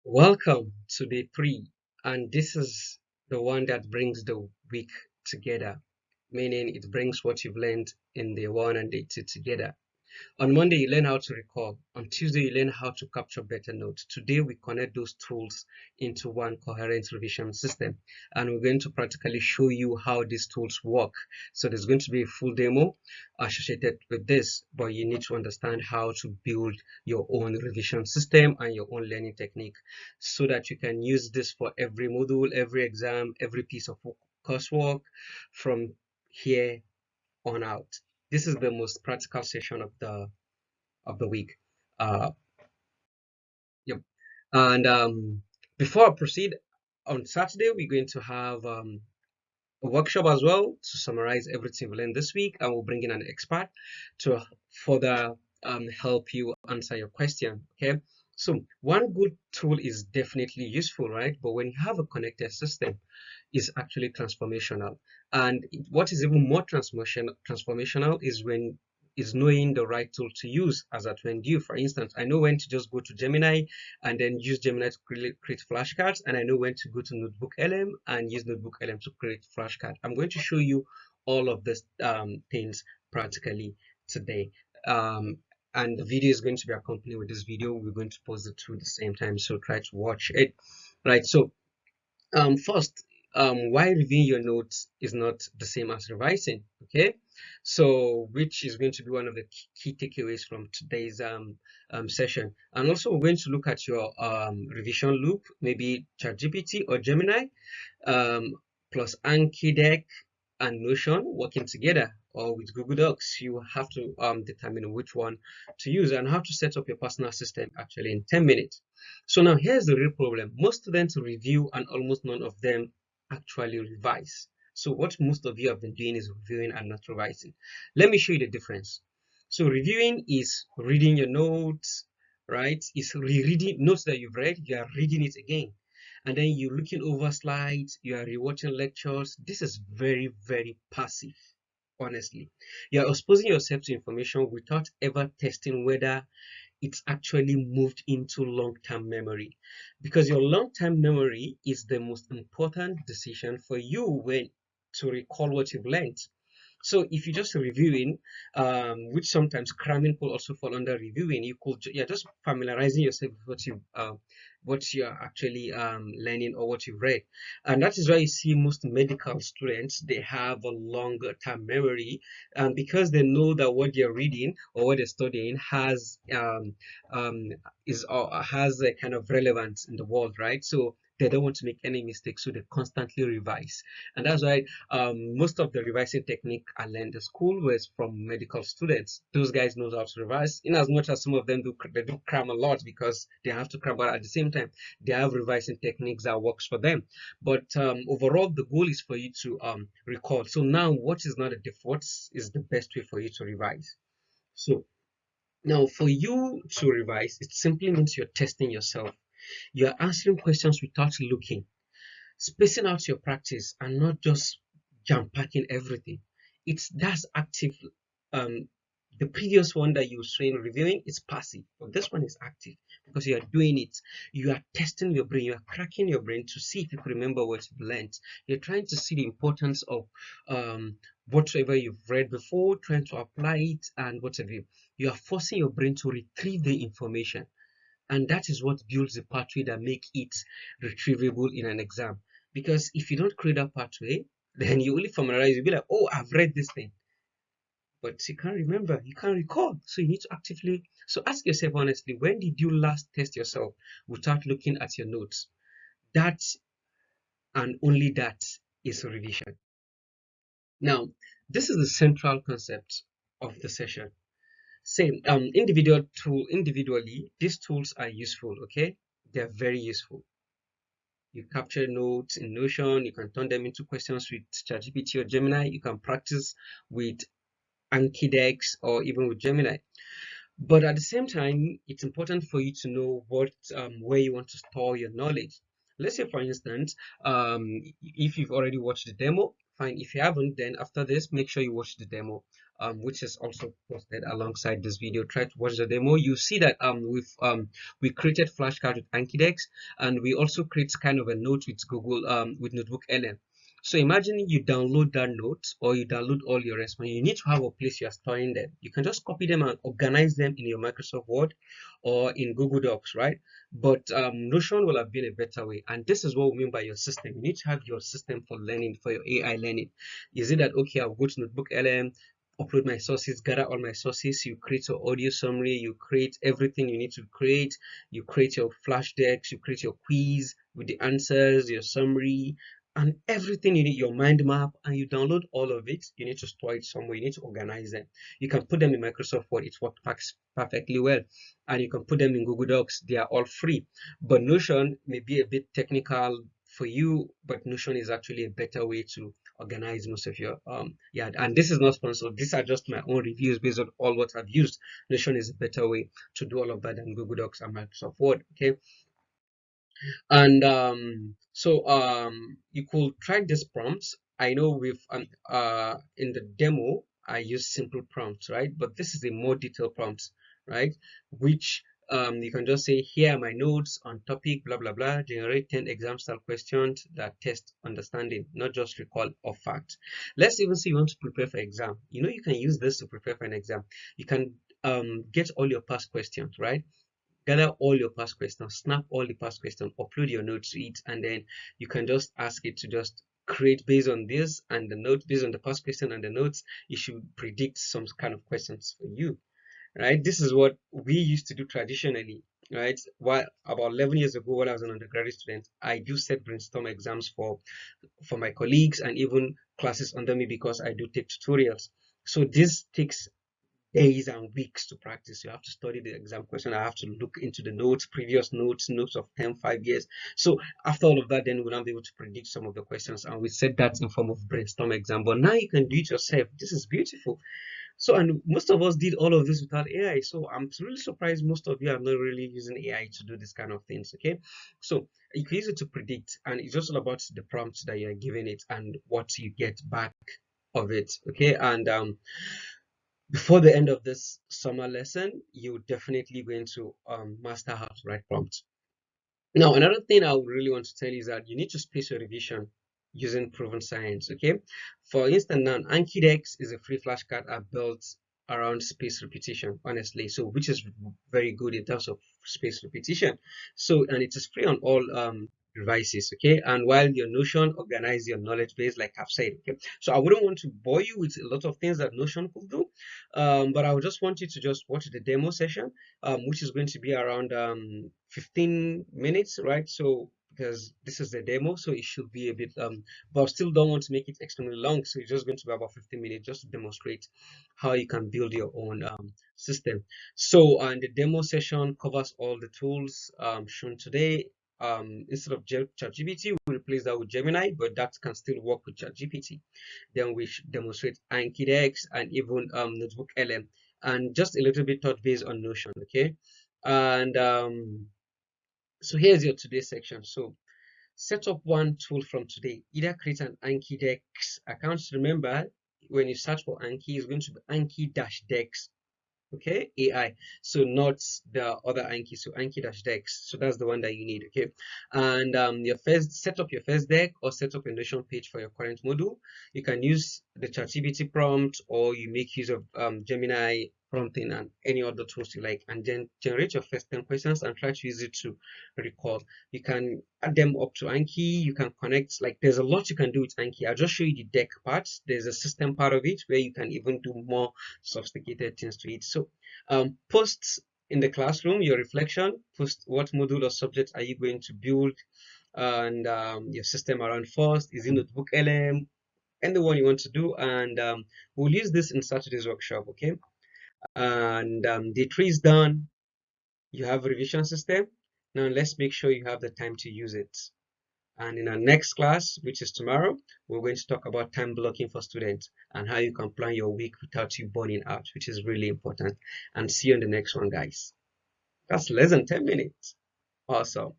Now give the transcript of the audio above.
Welcome to day 3, and this is the one that brings the week together, meaning it brings what you've learned in day 1 and day 2 together. On Monday, you learn how to recall. On Tuesday, you learn how to capture better notes. Today, we connect those tools into one coherent revision system. And we're going to practically show you how these tools work. So there's going to be a full demo associated with this, but you need to understand how to build your own revision system and your own learning technique so that you can use this for every module, every exam, every piece of coursework from here on out. This is the most practical session of the week. Uh, yep. And before I proceed, on Saturday we're going to have a workshop as well to summarize everything we learned this week, and we'll bring in an expert to further help you answer your question. Okay. So one good tool is definitely useful, right? But when you have a connected system, is actually transformational. And what is even more transformational is knowing the right tool to use. As at when you, for instance, I know when to just go to Gemini and then use Gemini to create flashcards, and I know when to go to NotebookLM and use NotebookLM to create flashcard. I'm going to show you all of these things practically today. And the video is going to be accompanied with this video. We're going to post the two at the same time, so try to watch it. Right. So first, why reviewing your notes is not the same as revising, okay? So, which is going to be one of the key takeaways from today's session. And also, we're going to look at your revision loop, maybe ChatGPT or Gemini, plus Anki Deck and Notion working together, or with Google Docs. You have to determine which one to use and how to set up your personal system actually in 10 minutes. So now here's the real problem. Most students review and almost none of them actually revise. So what most of you have been doing is reviewing and not revising. Let me show you the difference. So reviewing is reading your notes, right? It's rereading notes that you've read, you are reading it again. And then you're looking over slides, you are rewatching lectures. This is very, very passive, honestly. You are exposing yourself to information without ever testing whether it's actually moved into long-term memory, because your long-term memory is the most important decision for you when to recall what you've learned. So if you're just reviewing, which sometimes cramming could also fall under reviewing, you're just familiarizing yourself with what you're actually learning or what you've read. And that is why you see most medical students, they have a longer term memory, because they know that what they're reading or what they're studying um, has a kind of relevance in the world, right? So they don't want to make any mistakes, so they constantly revise. And that's why most of the revising technique I learned in school was from medical students. Those guys know how to revise, in as much as some of them they do cram a lot because they have to cram, but at the same time they have revising techniques that works for them. But overall, the goal is for you to record. So now, what is not a default is the best way for you to revise. So now, for you to revise, it simply means you're testing yourself. You're answering questions without looking, spacing out your practice and not just jam packing everything. That's active. Um, the previous one that you were saying reviewing is passive, but this one is active because you are doing it. You are testing your brain, you are cracking your brain to see if you can remember what you've learned. You're trying to see the importance of whatever you've read before, trying to apply it, and whatever. You are forcing your brain to retrieve the information, and that is what builds the pathway that make it retrievable in an exam. Because if you don't create that pathway, then you only familiarize, you'll be like, oh, I've read this thing, but you can't remember, you can't recall. So you need to actively, so ask yourself honestly, when did you last test yourself without looking at your notes? That, and only that, is revision. Now, this is the central concept of the session. Same, individually, these tools are useful, okay? They're very useful. You capture notes in Notion, you can turn them into questions with ChatGPT or Gemini, you can practice with Anki decks or even with Gemini. But at the same time, it's important for you to know where you want to store your knowledge. Let's say, for instance, if you've already watched the demo, fine. If you haven't, then after this, make sure you watch the demo, which is also posted alongside this video. Try to watch the demo. You see that we created flashcards with Anki, and we also create kind of a note with Google with NotebookLM. So imagine you download that note, or you download all your response. You need to have a place you are storing them. You can just copy them and organize them in your Microsoft Word or in Google Docs, right? But Notion will have been a better way. And this is what we mean by your system. You need to have your system for learning, for your AI learning. Is it that, okay, I'll go to NotebookLM, upload my sources, gather all my sources, you create your audio summary, you create everything you need to create, you create your flash decks, you create your quiz with the answers, your summary, and everything you need, your mind map, and you download all of it. You need to store it somewhere, you need to organize them. You can put them in Microsoft Word, it works perfectly well, and you can put them in Google Docs. They are all free. But Notion may be a bit technical for you, but Notion is actually a better way to organize most of your yeah. And this is not sponsored, these are just my own reviews based on all what I've used. Notion is a better way to do all of that than Google Docs and Microsoft Word. Okay. And you could try this prompts. I know with in the demo I use simple prompts, right? But this is a more detailed prompt, right? Which you can just say, here are my notes on topic blah blah blah, generate 10 exam style questions that test understanding, not just recall of facts. Let's even say you want to prepare for exam. You know, you can use this to prepare for an exam. You can get all your past questions, right? Gather all your past questions, snap all the past questions, upload your notes to it, and then you can just ask it to just create based on this and the note, based on the past question and the notes. It should predict some kind of questions for you, right? This is what we used to do traditionally, right? While about 11 years ago, when I was an undergraduate student, I do set brainstorm exams for my colleagues and even classes under me, because I do take tutorials. So this takes days and weeks to practice. You have to study the exam question. I have to look into the notes, previous notes, notes of 10, 5 years. So after all of that, then we'll now be able to predict some of the questions. And we set that in form of brainstorm exam. But now you can do it yourself. This is beautiful. So, and most of us did all of this without AI. So I'm really surprised most of you are not really using AI to do this kind of things. Okay. So you can use it to predict, and it's just all about the prompts that you're giving it and what you get back of it. Okay. And before the end of this summer lesson, you're definitely going to master how to write prompts. Now, another thing I would really want to tell you is that you need to space your revision using proven science. Okay, for instance, now Anki is a free flashcard app built around space repetition, honestly, so which is very good in terms of space repetition. So, and it is free on all devices. Okay, and while your Notion organize your knowledge base, like I've said. Okay, so I wouldn't want to bore you with a lot of things that Notion could do, but I would just want you to just watch the demo session, which is going to be around 15 minutes, right? So because this is the demo, so it should be a bit but I still don't want to make it extremely long, so it's just going to be about 15 minutes just to demonstrate how you can build your own system. So and the demo session covers all the tools shown today. Instead of ChatGPT, we replace that with Gemini, but that can still work with ChatGPT. Then we demonstrate Anki and even NotebookLM, and just a little bit touch base on Notion. Okay, and so here's your today's section. So set up one tool from today. Either create an Anki account. Remember, when you search for Anki, it's going to be Anki-Dex, okay, AI, so not the other Anki, so Anki-Dex, so that's the one that you need. Okay, and your first set up your first deck or set up a Notion page for your current module. You can use the ChatGPT prompt, or you make use of Gemini prompting and any other tools you like, and then generate your first 10 questions and try to use it to record. You can add them up to Anki. You can connect, like there's a lot you can do with Anki. I'll just show you the deck part. There's a system part of it where you can even do more sophisticated things to it. So post in the classroom your reflection, post what module or subject are you going to build, and your system around first. Is it NotebookLM, and the one you want to do, and we'll use this in Saturday's workshop. Okay, and day 3 is done. You have a revision system. Now let's make sure you have the time to use it. And in our next class, which is tomorrow, we're going to talk about time blocking for students and how you can plan your week without you burning out, which is really important. And see you in the next one, guys. That's less than 10 minutes. Awesome.